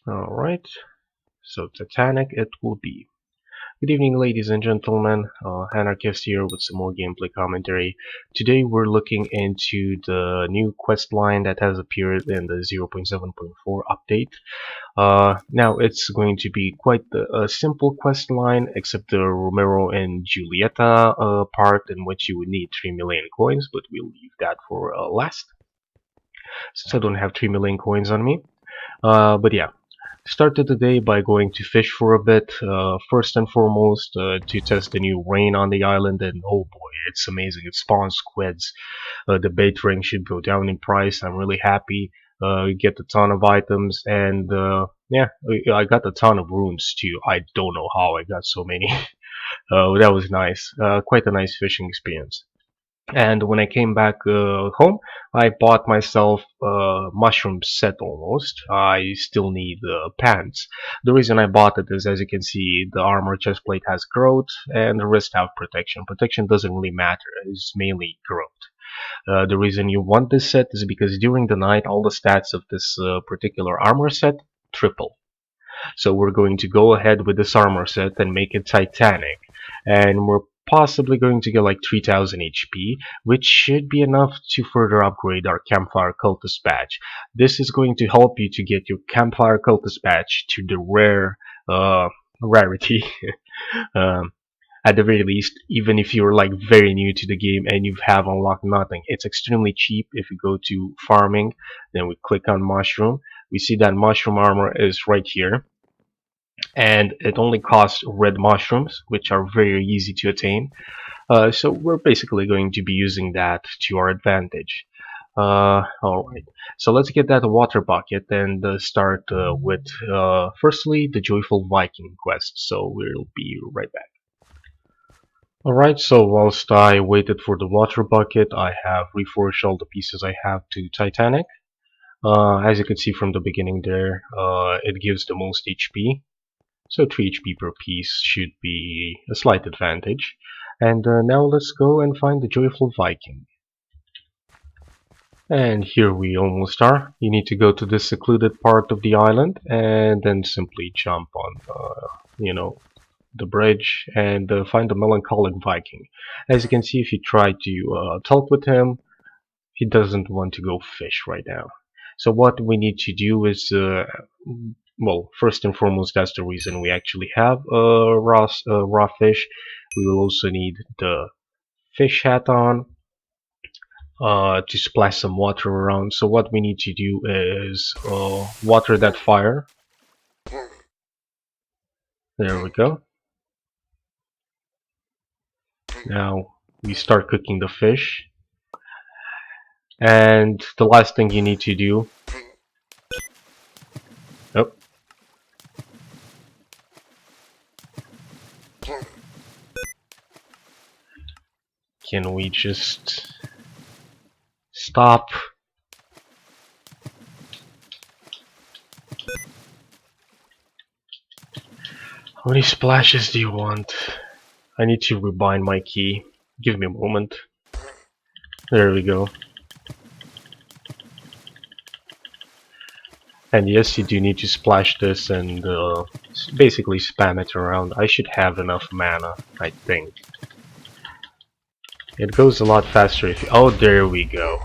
Alright, so Titanic it will be. Good evening, ladies and gentlemen. Anarchist here with some more gameplay commentary. Today we're looking into the new quest line that has appeared in the 0.7.4 update. Now it's going to be quite a simple quest line, except the Romero and Julieta part, in which you would need 3 million coins, but we'll leave that for last, since I don't have 3 million coins on me. But yeah, started the day by going to fish for a bit, first and foremost to test the new rain on the island, and oh boy, it's amazing. It spawns squids. The bait ring should go down in price. I'm really happy. Get a ton of items, and yeah, I got a ton of runes too. I don't know how I got so many. That was nice. Quite a nice fishing experience. And when I came back home, I bought myself a mushroom set almost. I still need pants. The reason I bought it is, as you can see, the armor chest plate has growth and the wrist have protection. Protection doesn't really matter, it's mainly growth. The reason you want this set is because during the night, all the stats of this particular armor set triple. So we're going to go ahead with this armor set and make it Titanic. And we're possibly going to get like 3000 HP, which should be enough to further upgrade our Campfire Cultist badge. This is going to help you to get your Campfire Cultist badge to the rare rarity. um, at the very least, even if you're like very new to the game and you have unlocked nothing, it's extremely cheap. If you go to farming, then we click on mushroom, we see that mushroom armor is right here, and it only costs red mushrooms, which are very easy to attain. So we're basically going to be using that to our advantage. Alright, so let's get that water bucket and start with firstly the Joyful Viking quest. So we'll be right back. Alright, so whilst I waited for the water bucket, I have reforged all the pieces I have to Titanic. As you can see from the beginning there, it gives the most HP. So 3 HP per piece should be a slight advantage. And now let's go and find the Joyful Viking. And here we almost are. You need to go to this secluded part of the island and then simply jump on, the bridge and find the Melancholic Viking. As you can see, if you try to talk with him, he doesn't want to go fish right now. So what we need to do is, well, first and foremost, that's the reason we actually have raw fish. We will also need the fish hat on to splash some water around. So what we need to do is water that fire. There we go. Now we start cooking the fish. And the last thing you need to do. Oh. Can we just stop? How many splashes do you want? I need to rebind my key. Give me a moment. There we go. And yes, you do need to splash this and basically spam it around. I should have enough mana, I think. It goes a lot faster if you... Oh, there we go.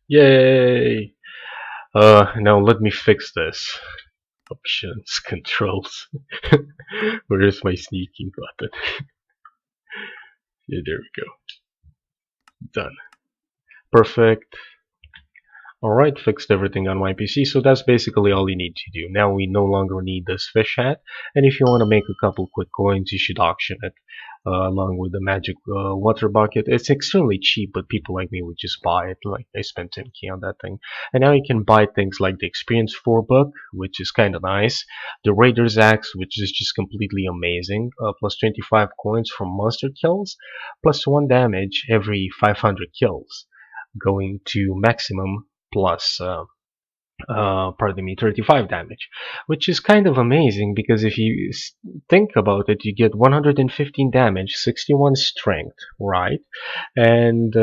Yay! Now let me fix this. Options, controls. Where's my sneaking button? Yeah, there we go. Done. Perfect. Alright, fixed everything on my PC, so that's basically all you need to do. Now we no longer need this fish hat, and if you want to make a couple quick coins, you should auction it along with the magic water bucket. It's extremely cheap, but people like me would just buy it. Like, I spent 10k on that thing. And now you can buy things like the Experience 4 book, which is kind of nice, the Raider's Axe, which is just completely amazing, plus 25 coins from monster kills, plus 1 damage every 500 kills, going to maximum plus pardon me, 35 damage, which is kind of amazing because if you think about it, you get 115 damage, 61 strength, right? And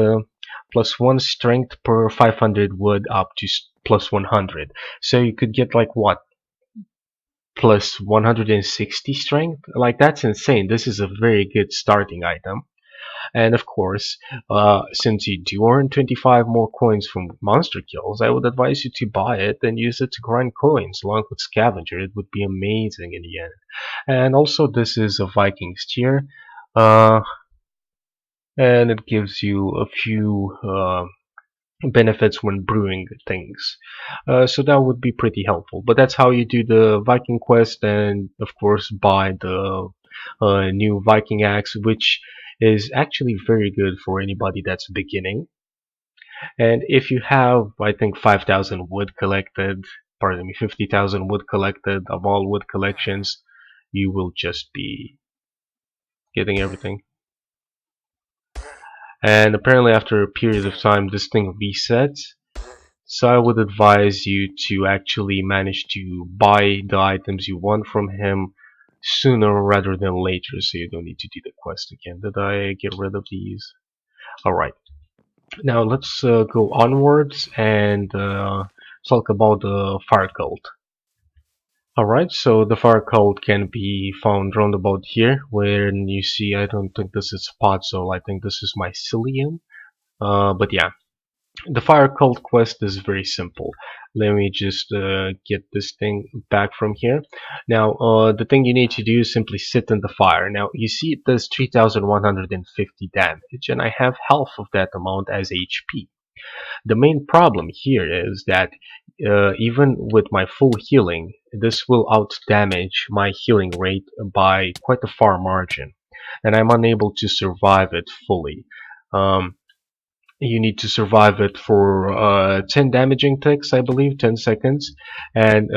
plus 1 strength per 500 wood up to plus 100. So you could get like what? Plus 160 strength? Like that's insane. This is a very good starting item. And of course, since you do earn 25 more coins from monster kills, I would advise you to buy it and use it to grind coins along with scavenger. It would be amazing in the end. And also this is a Vikings tier. Uh, and it gives you a few benefits when brewing things. So that would be pretty helpful. But that's how you do the Viking quest, and of course buy the new Viking axe, which is actually very good for anybody that's beginning. And if you have, I think, 5,000 wood collected, pardon me, 50,000 wood collected of all wood collections, you will just be getting everything. And apparently after a period of time this thing resets, so I would advise you to actually manage to buy the items you want from him sooner rather than later, so you don't need to do the quest again. Did I get rid of these? Alright, now let's go onwards and talk about the fire cult. Alright, so the fire cult can be found round about here, where you see, I don't think this is spot, so I think this is mycelium. But yeah, the fire cult quest is very simple. Let me just get this thing back from here. Now, the thing you need to do is simply sit in the fire. Now, you see it does 3,150 damage, and I have half of that amount as HP. The main problem here is that even with my full healing, this will out damage my healing rate by quite a far margin, and I'm unable to survive it fully. Um, you need to survive it for 10 damaging ticks, I believe, 10 seconds. And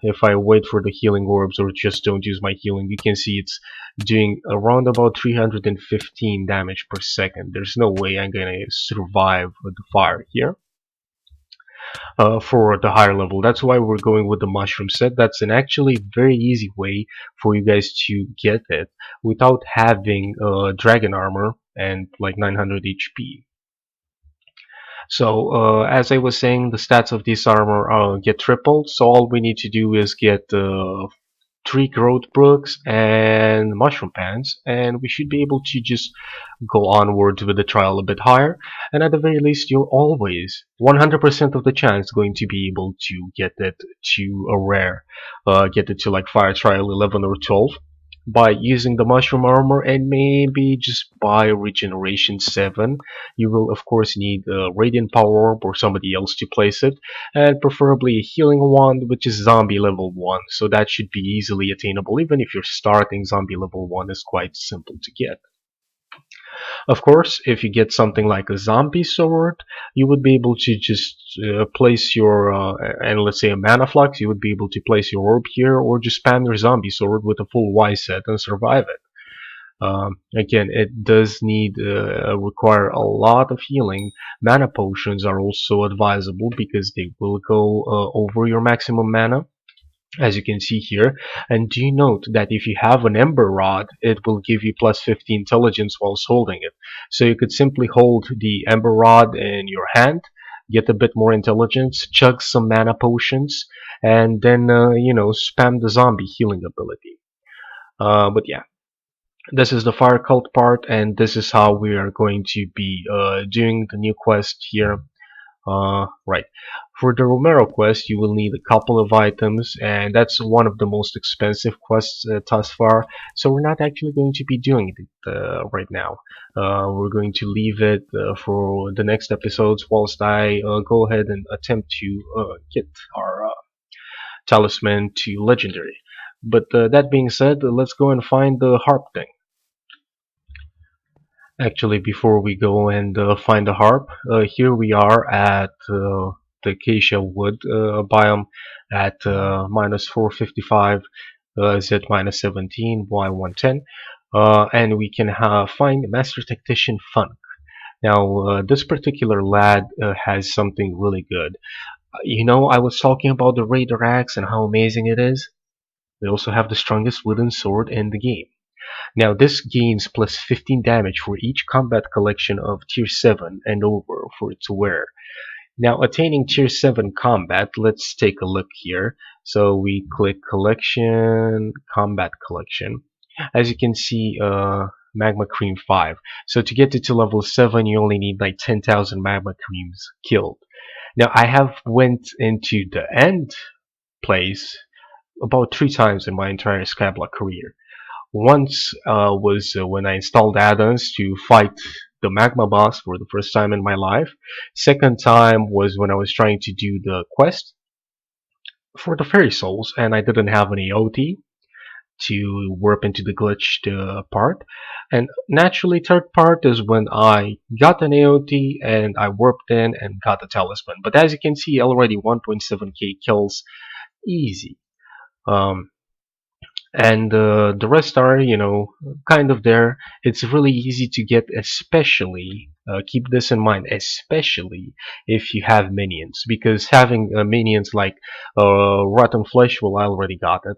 if I wait for the healing orbs or just don't use my healing, you can see it's doing around about 315 damage per second. There's no way I'm gonna survive with the fire here for the higher level. That's why we're going with the mushroom set. That's an actually very easy way for you guys to get it without having dragon armor and like 900 HP. So as I was saying, the stats of this armor get tripled. So all we need to do is get 3 growth brooks and mushroom pants, and we should be able to just go onwards with the trial a bit higher. And at the very least, you're always 100% of the chance going to be able to get it to a rare, get it to like fire trial 11 or 12 by using the mushroom armor, and maybe just buy regeneration 7. You will of course need a radiant power orb or somebody else to place it, and preferably a healing wand, which is zombie level 1, so that should be easily attainable. Even if you're starting, zombie level 1 is quite simple to get. Of course, if you get something like a zombie sword, you would be able to just place your, and let's say a mana flux, you would be able to place your orb here, or just spam your zombie sword with a full Y set and survive it. Again, it does need require a lot of healing. Mana potions are also advisable because they will go over your maximum mana, as you can see here. And do note that if you have an ember rod, it will give you plus 50 intelligence whilst holding it. So you could simply hold the ember rod in your hand, get a bit more intelligence, chug some mana potions, and then spam the zombie healing ability. But yeah, this is the fire cult part, and this is how we are going to be doing the new quest here. Right. For the Romero quest, you will need a couple of items, and that's one of the most expensive quests thus far. So we're not actually going to be doing it right now. We're going to leave it for the next episodes, whilst I go ahead and attempt to get our talisman to legendary. But that being said, let's go and find the harp thing. Actually, before we go and find the harp, here we are at the acacia wood biome at minus 455, Z minus 17, Y 110, and we can find Master Tactician Funk. Now, this particular lad has something really good. I was talking about the Raider Axe and how amazing it is. They also have the strongest wooden sword in the game. Now this gains plus 15 damage for each combat collection of tier 7 and over for it to wear. Now, attaining tier 7 combat, let's take a look here. So we click collection, combat collection. As you can see, magma cream 5. So to get to level 7, you only need like 10,000 magma creams killed. Now, I have went into the end place about 3 times in my entire Skyblock career. Once was when I installed add-ons to fight the magma boss for the first time in my life. Second time was when I was trying to do the quest for the fairy souls and I didn't have any OT to warp into the glitched part. And naturally, third part is when I got an AOT and I warped in and got the talisman. But as you can see, already 1.7k kills easy. Um, and the rest are, kind of there. It's really easy to get, especially keep this in mind, especially if you have minions, because having minions like rotten flesh, well, I already got it.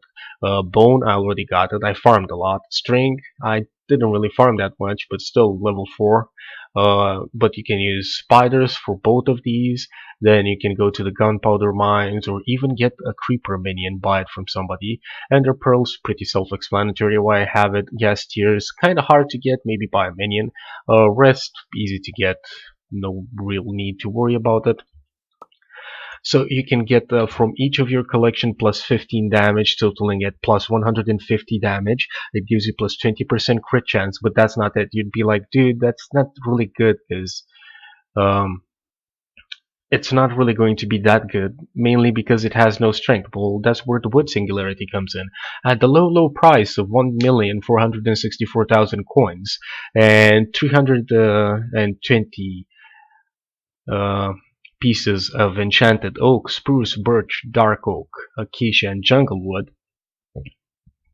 Bone, I already got it. I farmed a lot. String, I didn't really farm that much, but still level 4. But you can use spiders for both of these. Then you can go to the gunpowder mines or even get a creeper minion, buy it from somebody. Ender pearls, pretty self-explanatory why I have it. Gas tiers, kinda hard to get, maybe buy a minion. Rest, easy to get, no real need to worry about it. So you can get from each of your collection plus 15 damage, totaling at plus 150 damage. It gives you plus 20% crit chance, but that's not it. You'd be like, dude, that's not really good because um, it's not really going to be that good, mainly because it has no strength. Well, that's where the wood singularity comes in. At the low price of 1,464,000 coins and 320 uh, pieces of enchanted oak, spruce, birch, dark oak, acacia, and jungle wood,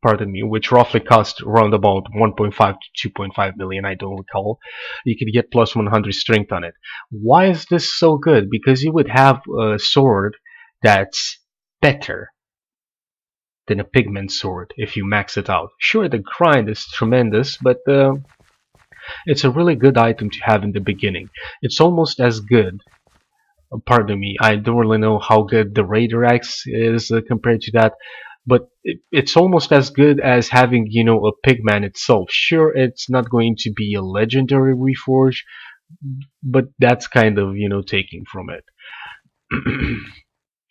pardon me, which roughly cost around about 1.5 to 2.5 million, I don't recall, you could get plus 100 strength on it. Why is this so good? Because you would have a sword that's better than a pigment sword if you max it out. Sure, the grind is tremendous, but it's a really good item to have in the beginning. It's almost as good. Pardon me, I don't really know how good the Raider X is compared to that, but it's almost as good as having, a pigman itself. Sure, it's not going to be a legendary reforge, but that's kind of, taking from it.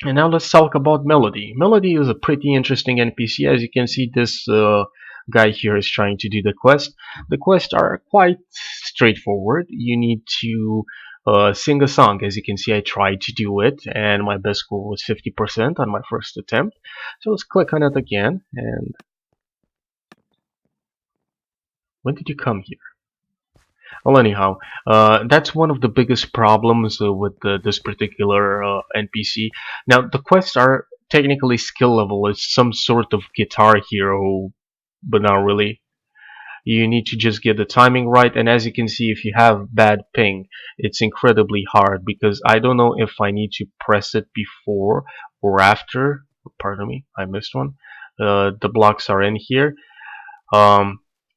And now let's talk about Melody. Melody is a pretty interesting NPC. As you can see, this guy here is trying to do the quest. The quests are quite straightforward. You need to sing a song. As you can see, I tried to do it, and my best score was 50% on my first attempt. So let's click on it again. And when did you come here? Well, anyhow, that's one of the biggest problems with this particular NPC. Now, the quests are technically skill level. It's some sort of guitar hero, but not really. You need to just get the timing right, and as you can see, if you have bad ping, it's incredibly hard because I don't know if I need to press it before or after. Pardon me, I missed one. The blocks are in here,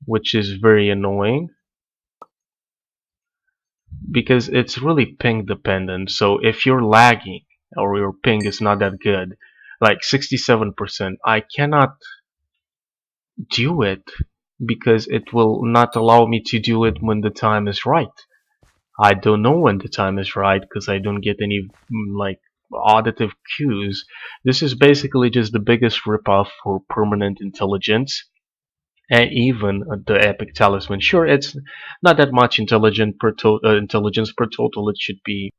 which is very annoying, because it's really ping dependent. So if you're lagging or your ping is not that good, like 67%, I cannot do it because it will not allow me to do it when the time is right. I don't know when the time is right because I don't get any like auditive cues. This is basically just the biggest ripoff for permanent intelligence. And even the epic talisman. Sure, it's not that much intelligence per total. It should be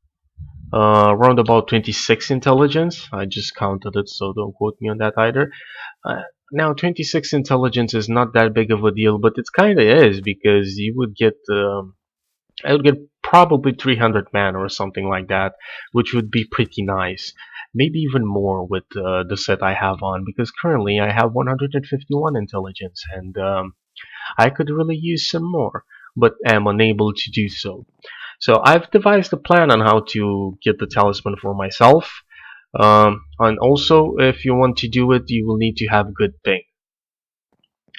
around about 26 intelligence. I just counted it, so don't quote me on that either. Now, 26 intelligence is not that big of a deal, but it kind of is because you would get, I would get probably 300 mana or something like that, which would be pretty nice. Maybe even more with the set I have on, because currently I have 151 intelligence, and I could really use some more, but am unable to do so. So I've devised a plan on how to get the talisman for myself. And also, if you want to do it, you will need to have good ping.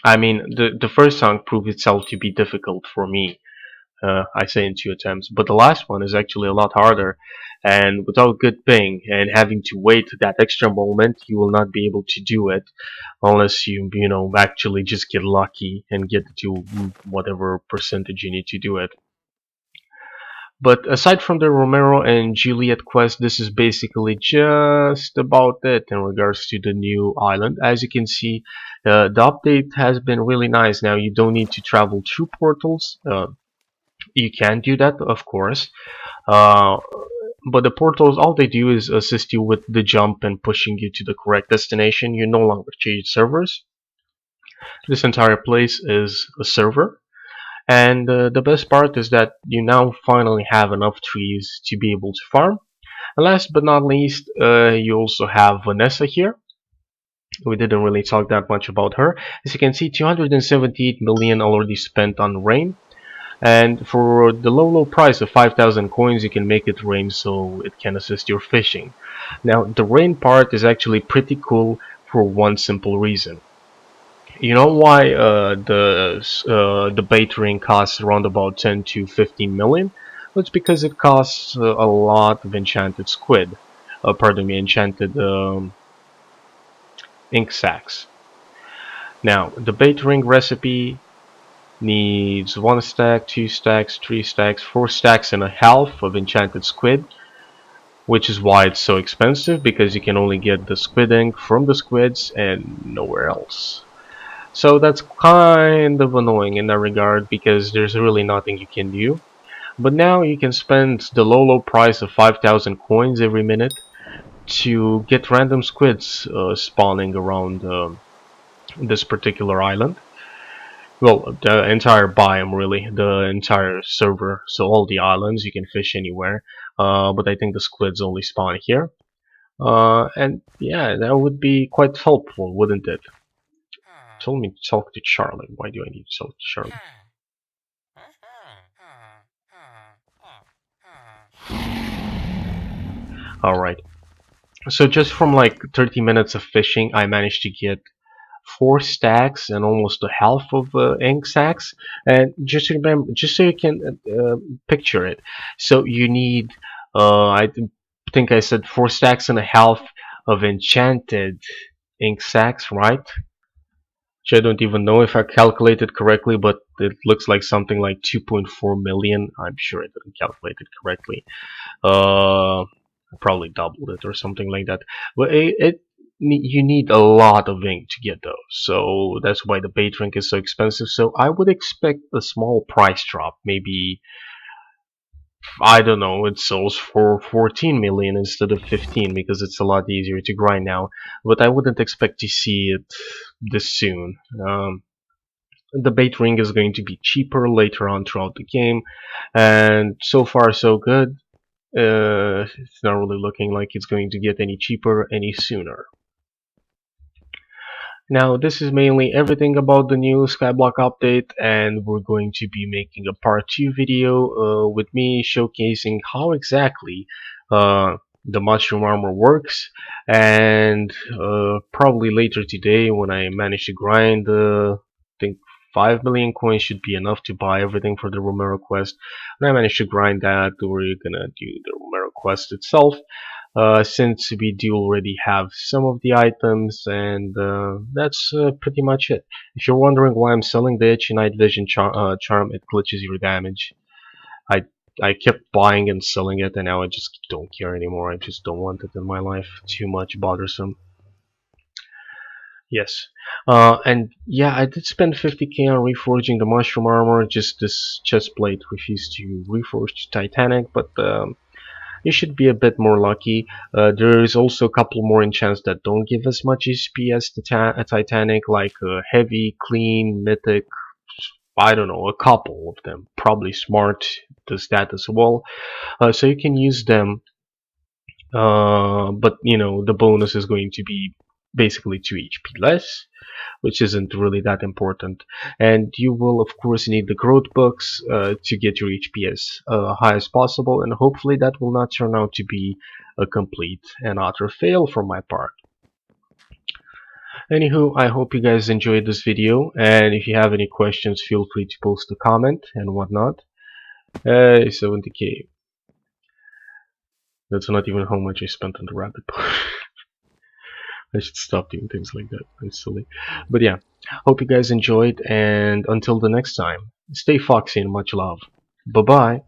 I mean, the first song proved itself to be difficult for me. I say in 2 attempts, but the last one is actually a lot harder. and without good ping and having to wait that extra moment, you will not be able to do it unless you know actually just get lucky and get to whatever percentage you need to do it. But aside from the Romero and Juliet quest, this is basically just about it in regards to the new island. As you can see, the update has been really nice. Now you don't need to travel through portals. You can do that, of course. Uh, but the portals, all they do is assist you with the jump and pushing you to the correct destination. You no longer change servers. This entire place is a server. And the best part is that you now finally have enough trees to be able to farm. And last but not least, you also have Vanessa here. We didn't really talk that much about her. As you can see, 278 million already spent on rain. And for the low price of 5,000 coins, you can make it rain so it can assist your fishing. Now, the rain part is actually pretty cool for one simple reason. You know why the bait ring costs around about 10 to 15 million? Well, it's because it costs a lot of enchanted squid. Pardon me, enchanted ink sacs. Now, the bait ring recipe needs 1 stack, 2 stacks, 3 stacks, 4 stacks and a half of enchanted squid, which is why it's so expensive, because you can only get the squid ink from the squids and nowhere else. So that's kind of annoying in that regard, because there's really nothing you can do. But now you can spend the low price of 5,000 coins every minute to get random squids spawning around this particular island. Well, the entire biome really, the entire server, so all the islands, you can fish anywhere. But I think the squids only spawn here. And yeah, that would be quite helpful, wouldn't it? Told me to talk to Charlie. Why do I need to talk to Charlie? Alright. So just from like 30 minutes of fishing, I managed to get 4 stacks and almost a half of ink sacks. And just remember, just so you can picture it. So you need, I think I said 4 stacks and a half of enchanted ink sacks, right? Which I don't even know if I calculated correctly, but it looks like something like 2.4 million. I'm sure I didn't calculate it correctly. I probably doubled it or something like that. But you need a lot of ink to get those, so that's why the bait drink is so expensive. So I would expect a small price drop, maybe, I don't know, it sells for 14 million instead of 15 because it's a lot easier to grind now. But I wouldn't expect to see it this soon. The bait ring is going to be cheaper later on throughout the game, and so far so good. It's not really looking like it's going to get any cheaper any sooner. Now, this is mainly everything about the new Skyblock update, and we're going to be making a part 2 video with me showcasing how exactly the mushroom armor works, and probably later today when I manage to grind, I think 5 million coins should be enough to buy everything for the Romero quest. When I manage to grind that, we're gonna do the Romero quest itself, since we do already have some of the items, and that's pretty much it. If you're wondering why I'm selling the Itchy Night Vision charm, it glitches your damage. I I kept buying and selling it, and now I just don't care anymore. I just don't want it in my life. Too much bothersome. Yes. And yeah, I did spend 50k on reforging the mushroom armor. Just this chest plate refused to reforge to Titanic, but you should be a bit more lucky. There is also a couple more enchants that don't give as much HP as Titanic, like Heavy, Clean, Mythic. I don't know, a couple of them. Probably Smart does that as well. So you can use them, but you know the bonus is going to be basically 2 HP less, which isn't really that important. And you will of course need the growth books to get your HP as high as possible, and hopefully that will not turn out to be a complete and utter fail from my part. Anywho, I hope you guys enjoyed this video, and if you have any questions, feel free to post a comment and whatnot. Hey, 70k. That's not even how much I spent on the rabbit park. I should stop doing things like that. It's silly. But yeah, hope you guys enjoyed, and until the next time, stay foxy and much love. Bye bye.